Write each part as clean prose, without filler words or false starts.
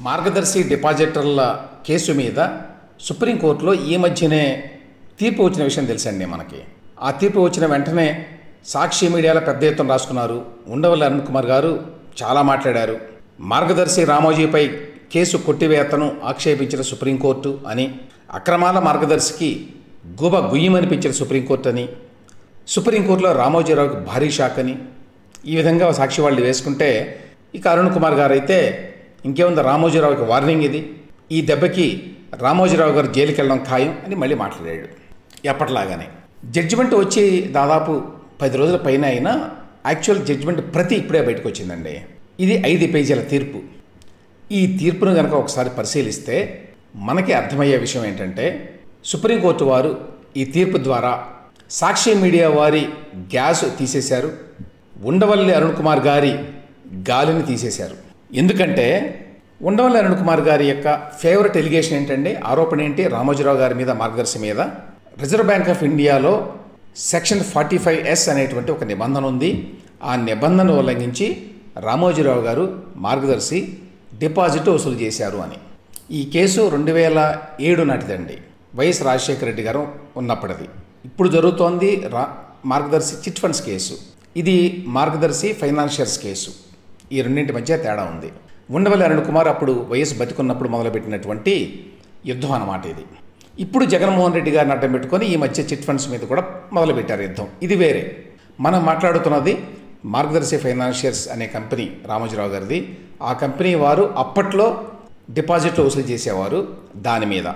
మార్గదర్శి డిపాజిటర్ల కేసు మీద సుప్రీంకోర్టులో ఈ మధ్యనే తీర్పు వచ్చిన విషయం తెలుసండి మనకి. ఆ తీర్పు వచ్చిన వెంటనే సాక్షి మీడియాలో పెద్ద ఎత్తున రాసుకున్నారు. ఉండవల్లి అరుణ్ కుమార్ గారు చాలా మాట్లాడారు. మార్గదర్శి రామోజీపై కేసు కొట్టివేతను ఆక్షేపించిన సుప్రీంకోర్టు అని, అక్రమాల మార్గదర్శికి గుయ్యమనిపించిన సుప్రీంకోర్టు అని, సుప్రీంకోర్టులో రామోజీరావుకి భారీ షాక్ అని, ఈ విధంగా సాక్షి వాళ్ళు వేసుకుంటే ఇక అరుణ్ కుమార్ గారు అయితే ఇంకేముంది, రామోజీరావుకి వార్నింగ్ ఇది, ఈ దెబ్బకి రామోజీరావు గారు జైలుకి వెళ్ళడం ఖాయం అని మళ్ళీ మాట్లాడాడు. ఎప్పటిలాగానే జడ్జిమెంట్ వచ్చి దాదాపు 10 రోజుల పైన అయినా యాక్చువల్ జడ్జిమెంట్ ప్రతి ఇప్పుడే బయటకు వచ్చిందండి. ఇది 5 పేజీల తీర్పు. ఈ తీర్పును కనుక ఒకసారి పరిశీలిస్తే మనకి అర్థమయ్యే విషయం ఏంటంటే, సుప్రీంకోర్టు వారు ఈ తీర్పు ద్వారా సాక్షి మీడియా వారి గ్యాస్ తీసేశారు, ఉండవల్లి అరుణ్ కుమార్ గారి గాలిని తీసేశారు. ఎందుకంటే ఉండవల్లి అరుణ్ కుమార్ గారి యొక్క ఫేవరెట్ ఎలిగేషన్ ఏంటంటే, ఆరోపణ ఏంటి, రామోజీరావు గారి మీద, మార్గదర్శి మీద రిజర్వ్ బ్యాంక్ ఆఫ్ ఇండియాలో సెక్షన్ 45S అనేటువంటి ఒక నిబంధన ఉంది. ఆ నిబంధన ఉల్లంఘించి రామోజీరావు గారు, మార్గదర్శి డిపాజిట్ వసూలు చేశారు అని. ఈ కేసు 2007 నాటిదండి, వైఎస్ రాజశేఖర రెడ్డి గారు ఉన్నప్పటిది. ఇప్పుడు జరుగుతోంది మార్గదర్శి చిట్ ఫండ్స్ కేసు. ఇది మార్గదర్శి ఫైనాన్షియర్స్ కేసు. ఈ రెండింటి మధ్య తేడా ఉంది. ఉండవల్లి అరుణ్ కుమార్ అప్పుడు వైఎస్ బతికున్నప్పుడు మొదలుపెట్టినటువంటి యుద్ధం అన్నమాట ఇది. ఇప్పుడు జగన్మోహన్ రెడ్డి గారిని అడ్డం పెట్టుకొని ఈ మధ్య చిట్ ఫండ్స్ మీద కూడా మొదలుపెట్టారు యుద్ధం. ఇది వేరే. మనం మాట్లాడుతున్నది మార్గదర్శి ఫైనాన్షియర్స్ అనే కంపెనీ రామోజీరావు గారిది. ఆ కంపెనీ వారు అప్పట్లో డిపాజిట్లు వసూలు చేసేవారు దాని మీద.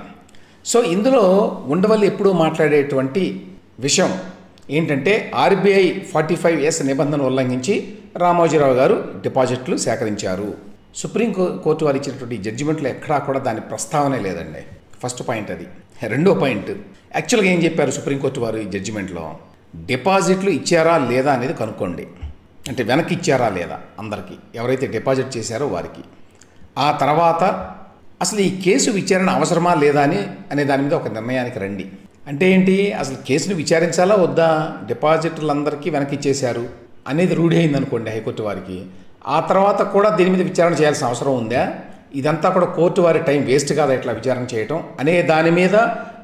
సో ఇందులో ఉండవల్లి ఎప్పుడూ మాట్లాడేటువంటి విషయం ఏంటంటే, RBI 45S నిబంధన ఉల్లంఘించి రామోజీరావు గారు డిపాజిట్లు సేకరించారు. సుప్రీంకోర్టు వారు ఇచ్చినటువంటి జడ్జిమెంట్లో ఎక్కడా కూడా దాని ప్రస్తావనే లేదండి. ఫస్ట్ పాయింట్ అది. రెండో పాయింట్, యాక్చువల్గా ఏం చెప్పారు సుప్రీంకోర్టు వారు ఈ జడ్జిమెంట్లో, డిపాజిట్లు ఇచ్చారా లేదా అనేది కనుక్కోండి. అంటే వెనక్కి ఇచ్చారా లేదా అందరికీ, ఎవరైతే డిపాజిట్ చేశారో వారికి. ఆ తర్వాత అసలు ఈ కేసు విచారణ అవసరమా లేదా అనే దాని మీద ఒక నిర్ణయానికి రండి. అంటే ఏంటి, అసలు కేసును విచారించాలా వద్దా, డిపాజిటర్లందరికీ వెనక్కి ఇచ్చేశారు అనేది రూఢి అయిందనుకోండి హైకోర్టు వారికి, ఆ తర్వాత కూడా దీని మీద విచారణ చేయాల్సిన అవసరం ఉందా, ఇదంతా కూడా కోర్టు వారి టైం వేస్ట్ కాదా ఇట్లా విచారణ చేయటం అనే దాని మీద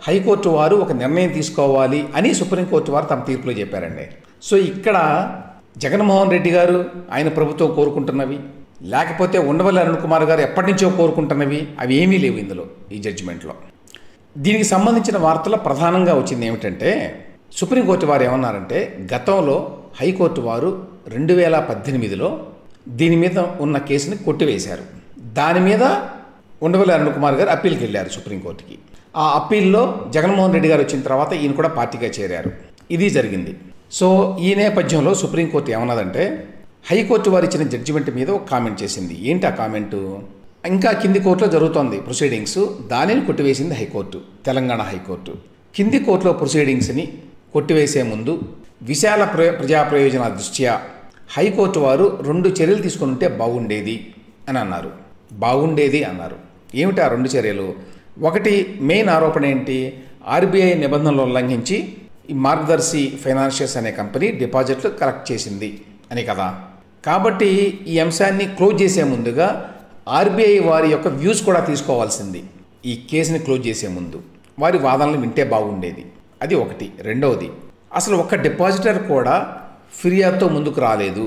హైకోర్టు వారు ఒక నిర్ణయం తీసుకోవాలి అని సుప్రీంకోర్టు వారు తమ తీర్పులో చెప్పారండి. సో ఇక్కడ జగన్మోహన్ రెడ్డి గారు, ఆయన ప్రభుత్వం కోరుకుంటున్నవి, లేకపోతే ఉండవల్లి అరుణ్ కుమార్ గారు ఎప్పటి నుంచో కోరుకుంటున్నవి, అవి ఏమీ లేవు ఇందులో ఈ జడ్జిమెంట్లో. దీనికి సంబంధించిన వార్తలో ప్రధానంగా వచ్చింది ఏమిటంటే, సుప్రీంకోర్టు వారు ఏమన్నారంటే, గతంలో హైకోర్టు వారు 2018లో దీని మీద ఉన్న కేసుని కొట్టివేశారు. దాని మీద ఉండవల్లి అరుణ్ కుమార్ గారు అప్పీల్కి వెళ్ళారు సుప్రీంకోర్టుకి. ఆ అప్పీల్లో జగన్మోహన్ రెడ్డి గారు వచ్చిన తర్వాత ఈయన కూడా పార్టీగా చేరారు. ఇది జరిగింది. సో ఈ నేపథ్యంలో సుప్రీంకోర్టు ఏమన్నదంటే, హైకోర్టు వారు ఇచ్చిన జడ్జిమెంట్ మీద ఒక కామెంట్ చేసింది. ఏంటి ఆ కామెంటు, ఇంకా కింది కోర్టులో జరుగుతోంది ప్రొసీడింగ్స్, దానిని కొట్టివేసింది హైకోర్టు, తెలంగాణ హైకోర్టు. కింది కోర్టులో ప్రొసీడింగ్స్ని కొట్టివేసే ముందు విశాల ప్రజా ప్రయోజనాల దృష్ట్యా హైకోర్టు వారు 2 చర్యలు తీసుకుని ఉంటే బాగుండేది అని అన్నారు. బాగుండేది అన్నారు. ఏమిటి ఆ 2 చర్యలు? ఒకటి, మెయిన్ ఆరోపణ ఏంటి, RBI నిబంధనలు ఉల్లంఘించి ఈ మార్గదర్శి ఫైనాన్షియర్స్ అనే కంపెనీ డిపాజిట్లు కలెక్ట్ చేసింది అని కదా. కాబట్టి ఈ అంశాన్ని క్లోజ్ చేసే ముందుగా RBI వారి యొక్క వ్యూస్ కూడా తీసుకోవాల్సింది. ఈ కేసుని క్లోజ్ చేసే ముందు వారి వాదనలు వింటే బాగుండేది. అది ఒకటి. రెండవది, అసలు ఒక్క డిపాజిటర్ కూడా ఫిర్యాదుతో ముందుకు రాలేదు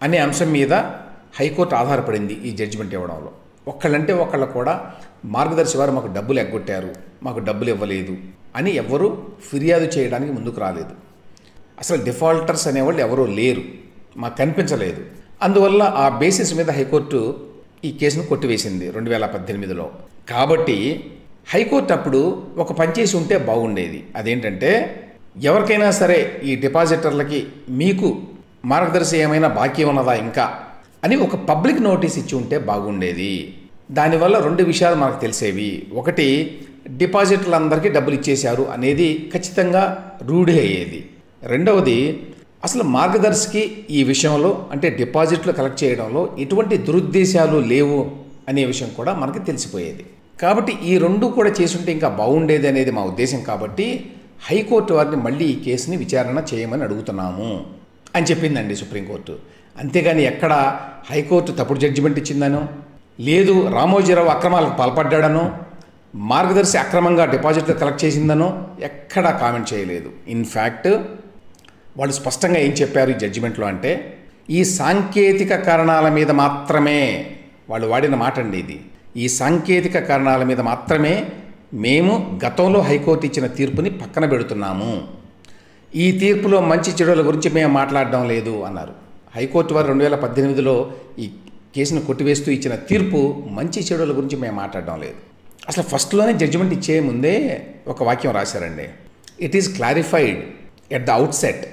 అనే అంశం మీద హైకోర్టు ఆధారపడింది ఈ జడ్జిమెంట్ ఇవ్వడంలో. ఒకళ్ళంటే ఒకళ్ళు కూడా మార్గదర్శి వారు మాకు డబ్బులు ఎగ్గొట్టారు, మాకు డబ్బులు ఇవ్వలేదు అని ఎవ్వరూ ఫిర్యాదు చేయడానికి ముందుకు రాలేదు. అసలు డిఫాల్టర్స్ అనేవాళ్ళు ఎవరూ లేరు, మాకు కనిపించలేదు. అందువల్ల ఆ బేసిస్ మీద హైకోర్టు ఈ కేసును కొట్టివేసింది 2018లో. కాబట్టి హైకోర్టు అప్పుడు ఒక పని చేసి ఉంటే బాగుండేది. అదేంటంటే, ఎవరికైనా సరే ఈ డిపాజిటర్లకి మీకు మార్గదర్శి ఏమైనా బాకీ ఉన్నదా ఇంకా అని ఒక పబ్లిక్ నోటీస్ ఇచ్చి ఉంటే బాగుండేది. దానివల్ల 2 విషయాలు మనకు తెలిసేవి. ఒకటి, డిపాజిటర్లందరికీ డబ్బులు ఇచ్చేశారు అనేది ఖచ్చితంగా రూఢి అయ్యేది. రెండవది, అసలు మార్గదర్శికి ఈ విషయంలో అంటే డిపాజిట్లు కలెక్ట్ చేయడంలో ఎటువంటి దురుద్దేశాలు లేవు అనే విషయం కూడా మనకి తెలిసిపోయేది. కాబట్టి ఈ 2 కూడా చేసుంటే ఇంకా బాగుండేది అనేది మా ఉద్దేశం. కాబట్టి హైకోర్టు వారిని మళ్ళీ ఈ కేసుని విచారణ చేయమని అడుగుతున్నాము అని చెప్పిందండి సుప్రీంకోర్టు. అంతేగాని ఎక్కడ హైకోర్టు తప్పుడు జడ్జిమెంట్ ఇచ్చిందనో, లేదు రామోజీరావు అక్రమాలకు పాల్పడ్డాడనో, మార్గదర్శి అక్రమంగా డిపాజిట్లు కలెక్ట్ చేసిందనో ఎక్కడా కామెంట్ చేయలేదు. ఇన్ఫ్యాక్ట్ వాళ్ళు స్పష్టంగా ఏం చెప్పారు ఈ జడ్జిమెంట్లో అంటే, ఈ సాంకేతిక కారణాల మీద మాత్రమే, వాళ్ళు వాడిన మాట అండి ఇది, ఈ సాంకేతిక కారణాల మీద మాత్రమే మేము గతంలో హైకోర్టు ఇచ్చిన తీర్పుని పక్కన పెడుతున్నాము. ఈ తీర్పులో మంచి చెడుల గురించి మేము మాట్లాడడం లేదు అన్నారు. హైకోర్టు వారు 2018లో ఈ కేసును కొట్టివేస్తూ ఇచ్చిన తీర్పు మంచి చెడుల గురించి మేము మాట్లాడడం లేదు. అసలు ఫస్ట్లోనే జడ్జిమెంట్ ఇచ్చే ముందే ఒక వాక్యం రాశారండి. It is clarified at the outset,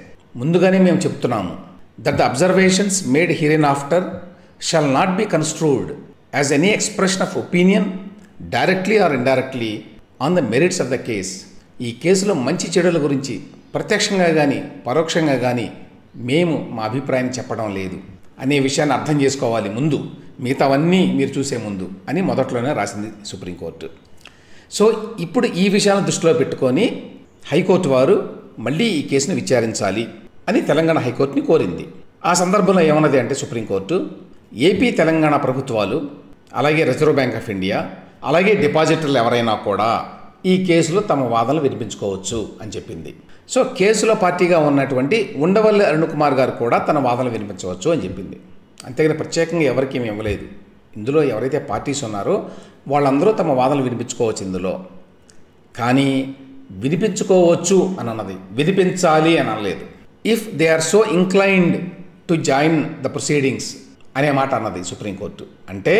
ముందుగానే మేము చెప్తున్నాము, that the observations made here after shall not be construed as any expression of opinion directly or indirectly on the merits of the case. ఈ కేసులో మంచి చెడుల గురించి ప్రత్యక్షంగా కానీ పరోక్షంగా కానీ మేము మా అభిప్రాయాన్ని చెప్పడం లేదు అనే విషయాన్ని అర్థం చేసుకోవాలి ముందు, మిగతావన్నీ మీరు చూసే ముందు అని మొదట్లోనే రాసింది సుప్రీంకోర్టు. సో ఇప్పుడు ఈ విషయాలను దృష్టిలో పెట్టుకొని హైకోర్టు వారు మళ్ళీ ఈ కేసును విచారించాలి అని తెలంగాణ హైకోర్టుని కోరింది. ఆ సందర్భంలో ఏమన్నది అంటే సుప్రీంకోర్టు, ఏపీ తెలంగాణ ప్రభుత్వాలు అలాగే రిజర్వ్ బ్యాంక్ ఆఫ్ ఇండియా అలాగే డిపాజిటర్లు ఎవరైనా కూడా ఈ కేసులో తమ వాదనలు వినిపించుకోవచ్చు అని చెప్పింది. సో కేసులో పార్టీగా ఉన్నటువంటి ఉండవల్లి అరుణ్ కుమార్ గారు కూడా తన వాదనలు వినిపించవచ్చు అని చెప్పింది. అంతేగాని ప్రత్యేకంగా ఎవరికి ఏమి ఇవ్వలేదు. ఇందులో ఎవరైతే పార్టీస్ ఉన్నారో వాళ్ళందరూ తమ వాదనలు వినిపించుకోవచ్చు ఇందులో. కానీ వినిపించుకోవచ్చు అని అన్నది, వినిపించాలి అని అనలేదు. If they are so inclined to join the proceedings అనే మాట అన్నది సుప్రీంకోర్టు. అంటే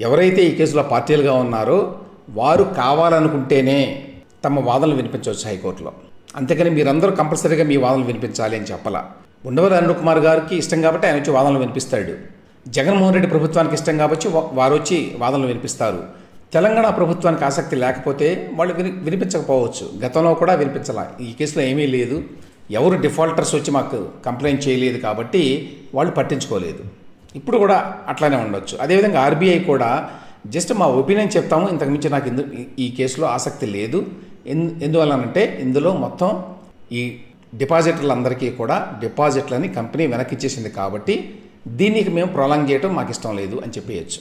ఎవరైతే ఈ కేసులో పార్టీలుగా ఉన్నారో వారు కావాలనుకుంటేనే తమ వాదనలు వినిపించవచ్చు హైకోర్టులో. అంతేకాని మీరందరూ కంపల్సరీగా మీ వాదనలు వినిపించాలి అని చెప్పాల. ఉండవల్లి అరుణ్ కుమార్ గారికి ఇష్టం కాబట్టి ఆయన వచ్చి వాదనలు వినిపిస్తాడు. జగన్మోహన్ రెడ్డి ప్రభుత్వానికి ఇష్టం కాబట్టి వారు వచ్చి వాదనలు వినిపిస్తారు. తెలంగాణ ప్రభుత్వానికి ఆసక్తి లేకపోతే వాళ్ళు వినిపించకపోవచ్చు. గతంలో కూడా వినిపించాల. ఈ కేసులో ఏమీ లేదు, ఎవరు డిఫాల్టర్స్ వచ్చి మాకు కంప్లైంట్ చేయలేదు కాబట్టి వాళ్ళు పట్టించుకోలేదు. ఇప్పుడు కూడా అట్లానే ఉండొచ్చు. అదేవిధంగా ఆర్బీఐ కూడా జస్ట్ మా ఒపీనియన్ చెప్తాము, ఇంతకుమించి నాకు ఈ కేసులో ఆసక్తి లేదు. ఎందువల్లనంటే ఇందులో మొత్తం ఈ డిపాజిటర్లందరికీ కూడా డిపాజిట్లని కంపెనీ వెనక్కి ఇచ్చేసింది కాబట్టి దీనికి మేము ప్రొలాంగ్ చేయడం మాకు ఇష్టం లేదు అని చెప్పేయచ్చు.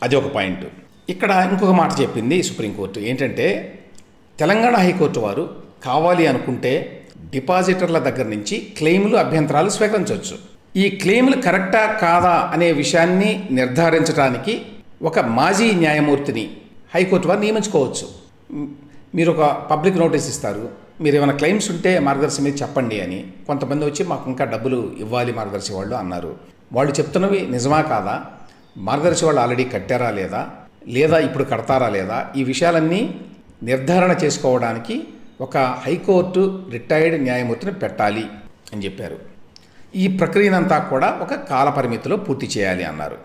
అది ఒక పాయింట్. ఇక్కడ ఇంకొక మాట చెప్పింది సుప్రీంకోర్టు ఏంటంటే, తెలంగాణ హైకోర్టు వారు కావాలి అనుకుంటే డిపాజిటర్ల దగ్గర నుంచి క్లెయిములు అభ్యంతరాలు స్వీకరించవచ్చు. ఈ క్లెయిములు కరెక్టా కాదా అనే విషయాన్ని నిర్ధారించడానికి ఒక మాజీ న్యాయమూర్తిని హైకోర్టు వారు నియమించుకోవచ్చు. మీరు ఒక పబ్లిక్ నోటీస్ ఇస్తారు, మీరు ఏమైనా క్లెయిమ్స్ ఉంటే మార్గదర్శి మీద చెప్పండి అని. కొంతమంది వచ్చి మాకు ఇంకా డబ్బులు ఇవ్వాలి మార్గదర్శి వాళ్ళు అన్నారు. వాళ్ళు చెప్తున్నవి నిజమా కాదా, మార్గదర్శి వాళ్ళు ఆల్రెడీ కట్టారా లేదా, లేదా ఇప్పుడు కడతారా లేదా, ఈ విషయాలన్నీ నిర్ధారణ చేసుకోవడానికి ఒక హైకోర్టు రిటైర్డ్ న్యాయమూర్తిని పెట్టాలి అని చెప్పారు. ఈ ప్రక్రియనంతా కూడా ఒక కాల పరిమితిలో పూర్తి చేయాలి అన్నారు.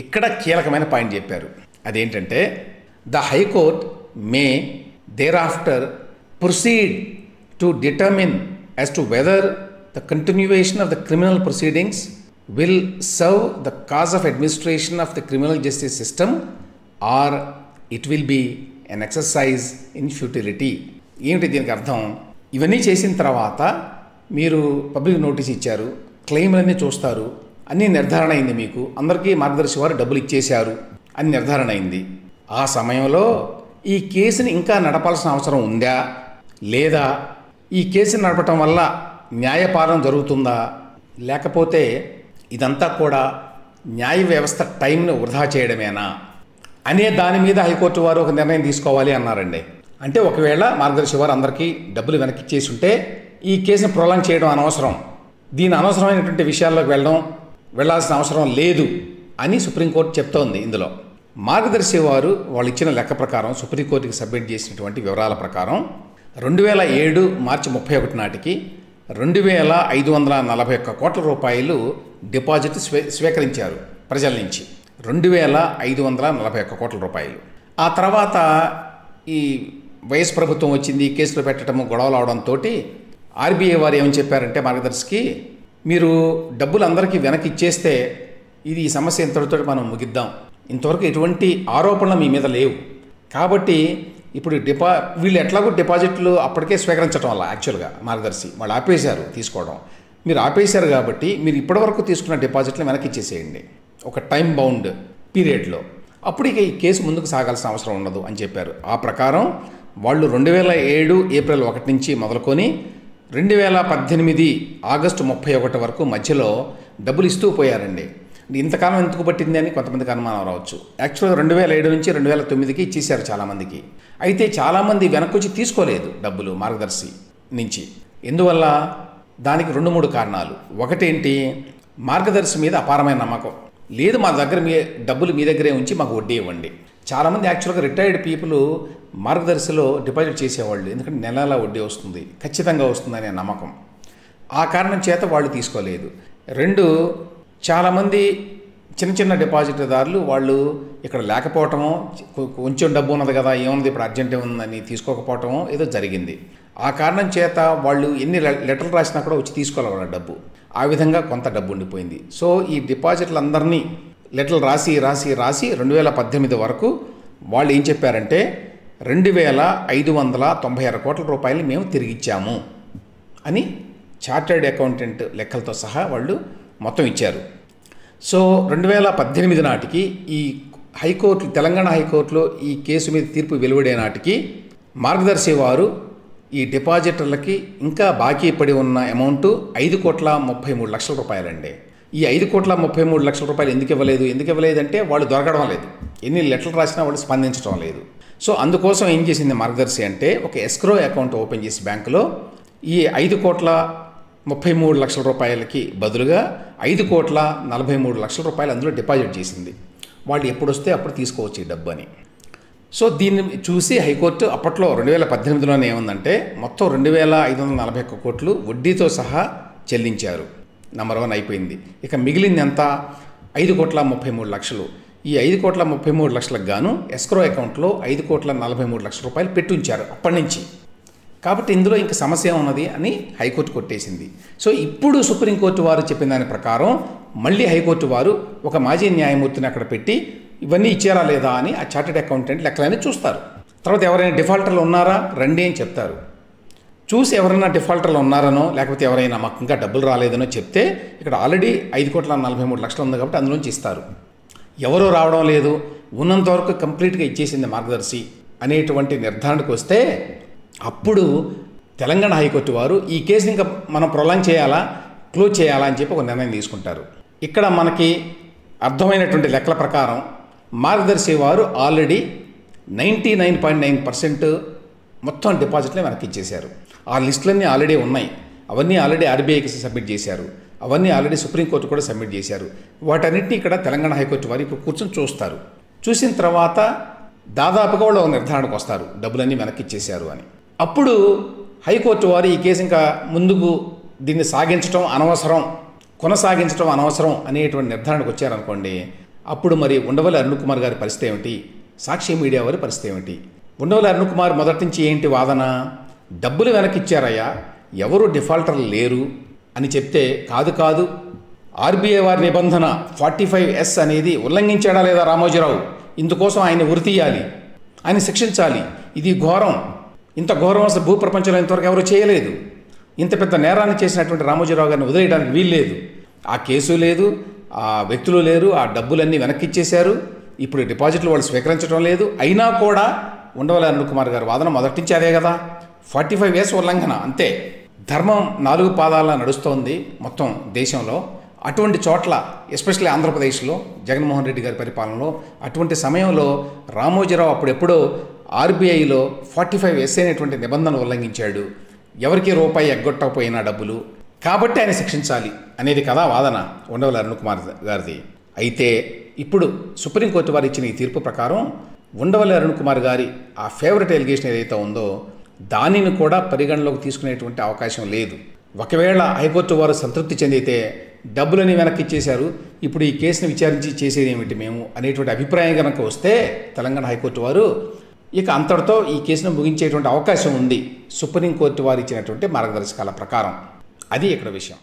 ఇక్కడ కీలకమైన పాయింట్ చెప్పారు. అదేంటంటే, the high court May thereafter proceed to determine as to whether the continuation of the criminal proceedings will serve the cause of administration of the criminal justice system or it will be an exercise in futility. ఏమిటి దీనికి అర్థం? ఇవన్నీ చేసిన తర్వాత మీరు public notice ఇచ్చారు, క్లెయిమ్లన్నీ చూస్తారు, అన్నీ నిర్ధారణ అయింది, మీకు అందరికీ మార్గదర్శి వారు డబ్బులు ఇచ్చేశారు అని నిర్ధారణ అయింది. ఆ సమయంలో ఈ కేసుని ఇంకా నడపాల్సిన అవసరం ఉందా లేదా, ఈ కేసుని నడపటం వల్ల న్యాయపాలన జరుగుతుందా, లేకపోతే ఇదంతా కూడా న్యాయ వ్యవస్థ టైంను వృధా చేయడమేనా అనే దాని మీద హైకోర్టు వారు ఒక నిర్ణయం తీసుకోవాలి అన్నారండి. అంటే ఒకవేళ మార్గదర్శి వారు అందరికీ డబ్బులు వెనక్కి ఇచ్చేసి ఉంటే ఈ కేసుని ప్రొలాంగ్ చేయడం అనవసరం, దీని అనవసరమైనటువంటి విషయాల్లోకి వెళ్లాల్సిన అవసరం లేదు అని సుప్రీంకోర్టు చెప్తోంది. ఇందులో మార్గదర్శి వారు వాళ్ళు ఇచ్చిన లెక్క ప్రకారం సుప్రీంకోర్టుకి సబ్మిట్ చేసినటువంటి వివరాల ప్రకారం 2007 మార్చి 31 నాటికి 2541 కోట్ల రూపాయలు డిపాజిట్ స్వీకరించారు ప్రజల నుంచి. 2541 కోట్ల రూపాయలు. ఆ తర్వాత ఈ వైఎస్ ప్రభుత్వం వచ్చింది, కేసులు పెట్టడము, గొడవలు అవడంతో ఆర్బీఐ వారు ఏమని చెప్పారంటే మార్గదర్శికి, మీరు డబ్బులు అందరికీ వెనక్కి ఇచ్చేస్తే ఈ సమస్య ఇంతటితో మనం ముగిద్దాం, ఇంతవరకు ఎటువంటి ఆరోపణలు మీ మీద లేవు కాబట్టి ఇప్పుడు వీళ్ళు ఎట్లాగో డిపాజిట్లు అప్పటికే స్వీకరించడం వల్ల యాక్చువల్గా మార్గదర్శి వాళ్ళు ఆపేశారు తీసుకోవడం. మీరు ఆపేశారు కాబట్టి మీరు ఇప్పటివరకు తీసుకున్న డిపాజిట్లు వెనక్కి ఇచ్చేసేయండి ఒక టైం బౌండ్ పీరియడ్లో. అప్పుడు ఇక ఈ కేసు ముందుకు సాగాల్సిన అవసరం ఉండదు అని చెప్పారు. ఆ ప్రకారం వాళ్ళు 2007 ఏప్రిల్ 1 నుంచి మొదలుకొని 2018 ఆగస్టు 31 వరకు మధ్యలో డబ్బులు ఇస్తూ పోయారండి. ఇంతకాలం ఎందుకు పట్టింది అని కొంతమందికి అనుమానం రావచ్చు. యాక్చువల్గా 2007 నుంచి 2009కి ఇచ్చేశారు చాలామందికి. అయితే చాలామంది వెనక్కి వచ్చి తీసుకోలేదు డబ్బులు మార్గదర్శి నుంచి. ఎందువల్ల? దానికి 2-3 కారణాలు. ఒకటేంటి, మార్గదర్శి మీద అపారమైన నమ్మకం లేదు. మా దగ్గర డబ్బులు మీ దగ్గరే ఉంచి మాకు వడ్డీ ఇవ్వండి. చాలామంది యాక్చువల్గా రిటైర్డ్ పీపుల్ మార్గదర్శిలో డిపాజిట్ చేసేవాళ్ళు. ఎందుకంటే నెలలా వడ్డీ వస్తుంది, ఖచ్చితంగా వస్తుందనే నమ్మకం. ఆ కారణం చేత వాళ్ళు తీసుకోలేదు. 2, చాలామంది చిన్న చిన్న డిపాజిట్దారులు వాళ్ళు ఇక్కడ లేకపోవటమో, కొంచెం డబ్బు ఉన్నది కదా, ఏముంది ఇప్పుడు అర్జెంట్ ఉందని తీసుకోకపోవటమో ఏదో జరిగింది. ఆ కారణం చేత వాళ్ళు ఎన్ని లెటర్లు రాసినా కూడా వచ్చి తీసుకోవాలి వాళ్ళ డబ్బు. ఆ విధంగా కొంత డబ్బు ఉండిపోయింది. సో ఈ డిపాజిట్లందరినీ లెటర్లు రాసి 2018 వరకు వాళ్ళు ఏం చెప్పారంటే 2,596 కోట్ల రూపాయలు మేము తిరిగిచ్చాము అని చార్టర్డ్ అకౌంటెంట్ లెక్కలతో సహా వాళ్ళు మొత్తం ఇచ్చారు. సో 2018 నాటికి ఈ హైకోర్టు, తెలంగాణ హైకోర్టులో ఈ కేసు మీద తీర్పు వెలువడే నాటికి మార్గదర్శి వారు ఈ డిపాజిటర్లకి ఇంకా బాకీ పడి ఉన్న అమౌంట్ 5,33,00,000 రూపాయలండి. ఈ 5,33,00,000 రూపాయలు ఎందుకు ఇవ్వలేదంటే వాళ్ళు దొరకడం లేదు. ఎన్ని లెటర్లు రాసినా వాళ్ళు స్పందించడం లేదు. సో అందుకోసం ఏం చేసింది మార్గదర్శి అంటే ఒక ఎస్క్రో అకౌంట్ ఓపెన్ చేసి బ్యాంకులో ఈ 5,33,00,000 రూపాయలకి బదులుగా 5,43,00,000 రూపాయలు అందులో డిపాజిట్ చేసింది. వాళ్ళు ఎప్పుడు వస్తే అప్పుడు తీసుకోవచ్చు ఈ డబ్బు అని. సో దీన్ని చూసి హైకోర్టు అప్పట్లో 2018లోనే ఏముందంటే మొత్తం 2,541 కోట్లు వడ్డీతో సహా చెల్లించారు. నంబర్ 1 అయిపోయింది. ఇక మిగిలింది ఎంత? 5,33,00,000. ఈ 5,33,00,000కి గాను ఎస్క్రో అకౌంట్లో 5,43,00,000 రూపాయలు పెట్టుంచారు అప్పటి నుంచి. కాబట్టి ఇందులో ఇంక సమస్య ఉన్నది అని హైకోర్టు కొట్టేసింది. సో ఇప్పుడు సుప్రీంకోర్టు వారు చెప్పిన దాని ప్రకారం మళ్ళీ హైకోర్టు వారు ఒక మాజీ న్యాయమూర్తిని అక్కడ పెట్టి ఇవన్నీ ఇచ్చారా లేదా అని ఆ చార్టెడ్ అకౌంటెంట్ లెక్కలని చూస్తారు. తర్వాత ఎవరైనా డిఫాల్టర్లు ఉన్నారా రండి అని చెప్తారు. చూసి ఎవరైనా డిఫాల్టర్లు ఉన్నారనో లేకపోతే ఎవరైనా మాకు ఇంకా డబ్బులు రాలేదనో చెప్తే ఇక్కడ ఆల్రెడీ 5,43,00,000 ఉంది కాబట్టి అందులోంచి ఇస్తారు. ఎవరూ రావడం లేదు, ఉన్నంతవరకు కంప్లీట్గా ఇచ్చేసింది మార్గదర్శి అనేటువంటి నిర్ధారణకు వస్తే అప్పుడు తెలంగాణ హైకోర్టు వారు ఈ కేసుని ఇంకా మనం ప్రొలాంగ్ చేయాలా, క్లోజ్ చేయాలా అని చెప్పి ఒక నిర్ణయం తీసుకుంటారు. ఇక్కడ మనకి అర్థమైనటువంటి లెక్కల ప్రకారం మార్గదర్శి వారు ఆల్రెడీ 99.9% మొత్తం డిపాజిట్లే వెనక్కి ఇచ్చేశారు. ఆ లిస్టులన్నీ ఆల్రెడీ ఉన్నాయి. అవన్నీ ఆల్రెడీ ఆర్బీఐకి సబ్మిట్ చేశారు. అవన్నీ ఆల్రెడీ సుప్రీంకోర్టు కూడా సబ్మిట్ చేశారు. వాటన్నిటిని ఇక్కడ తెలంగాణ హైకోర్టు వారు ఇప్పుడు కూర్చొని చూస్తారు. చూసిన తర్వాత దాదాపుగా వాళ్ళు నిర్ధారణకు వస్తారు డబ్బులన్నీ వెనక్కి ఇచ్చేశారు అని. అప్పుడు హైకోర్టు వారు ఈ కేసు ఇంకా ముందుకు దీన్ని కొనసాగించడం అనవసరం అనేటువంటి నిర్ధారణకు వచ్చారనుకోండి. అప్పుడు మరి ఉండవల్లి అరుణ్ కుమార్ గారి పరిస్థితి ఏమిటి, సాక్షి మీడియా వారి పరిస్థితి ఏమిటి? ఉండవల్లి అరుణ్ కుమార్ మొదటి నుంచి ఏంటి వాదన? డబ్బులు వెనక్కి ఇచ్చారయ్యా, ఎవరు డిఫాల్టర్లు లేరు అని చెప్తే కాదు ఆర్బీఐ వారి నిబంధన 45S అనేది ఉల్లంఘించాడా లేదా రామోజీరావు, ఇందుకోసం ఆయన ఉరి తీయాలి, ఆయన శిక్షించాలి. ఇది ఘోరం. ఇంత ఘోరం అసలు భూప్రపంచంలో ఇంతవరకు ఎవరు చేయలేదు. ఇంత పెద్ద నేరాన్ని చేసినటువంటి రామోజీరావు గారిని వదిలేయడానికి వీల్లేదు. ఆ కేసు లేదు, ఆ వ్యక్తులు లేరు, ఆ డబ్బులన్నీ వెనక్కి ఇచ్చేశారు. ఇప్పుడు డిపాజిట్లు వాళ్ళు స్వీకరించడం లేదు. అయినా కూడా ఉండవల్లి అరుణ్ కుమార్ గారి వాదన మొదటి నుంచి అదే కదా, 45S ఉల్లంఘన అంతే. ధర్మం 4 పాదాల నడుస్తోంది మొత్తం దేశంలో. అటువంటి చోట్ల ఎస్పెషల్లీ ఆంధ్రప్రదేశ్లో జగన్మోహన్ రెడ్డి గారి పరిపాలనలో అటువంటి సమయంలో రామోజీరావు అప్పుడెప్పుడో ఆర్బీఐలో 45S అనేటువంటి నిబంధన ఉల్లంఘించాడు. ఎవరికి రూపాయి ఎగ్గొట్టకపోయినా డబ్బులు, కాబట్టి ఆయన శిక్షించాలి అనేది కదా వాదన ఉండవల్లి అరుణ్ కుమార్ గారిది. అయితే ఇప్పుడు సుప్రీంకోర్టు వారు ఇచ్చిన ఈ తీర్పు ప్రకారం ఉండవల్లి అరుణ్ కుమార్ గారి ఆ ఫేవరెట్ ఎలిగేషన్ ఏదైతే ఉందో దానిని కూడా పరిగణలోకి తీసుకునేటువంటి అవకాశం లేదు. ఒకవేళ హైకోర్టు వారు సంతృప్తి చెందితే డబ్బులని వెనక్కి ఇచ్చేశారు, ఇప్పుడు ఈ కేసును విచారించి చేసేది ఏమిటి మేము అనేటువంటి అభిప్రాయం కనుక వస్తే తెలంగాణ హైకోర్టు వారు ఇక అంతటితో ఈ కేసును ముగించేటువంటి అవకాశం ఉంది సుప్రీంకోర్టు వారు ఇచ్చినటువంటి మార్గదర్శకాల ప్రకారం. అది ఇక్కడ విషయం.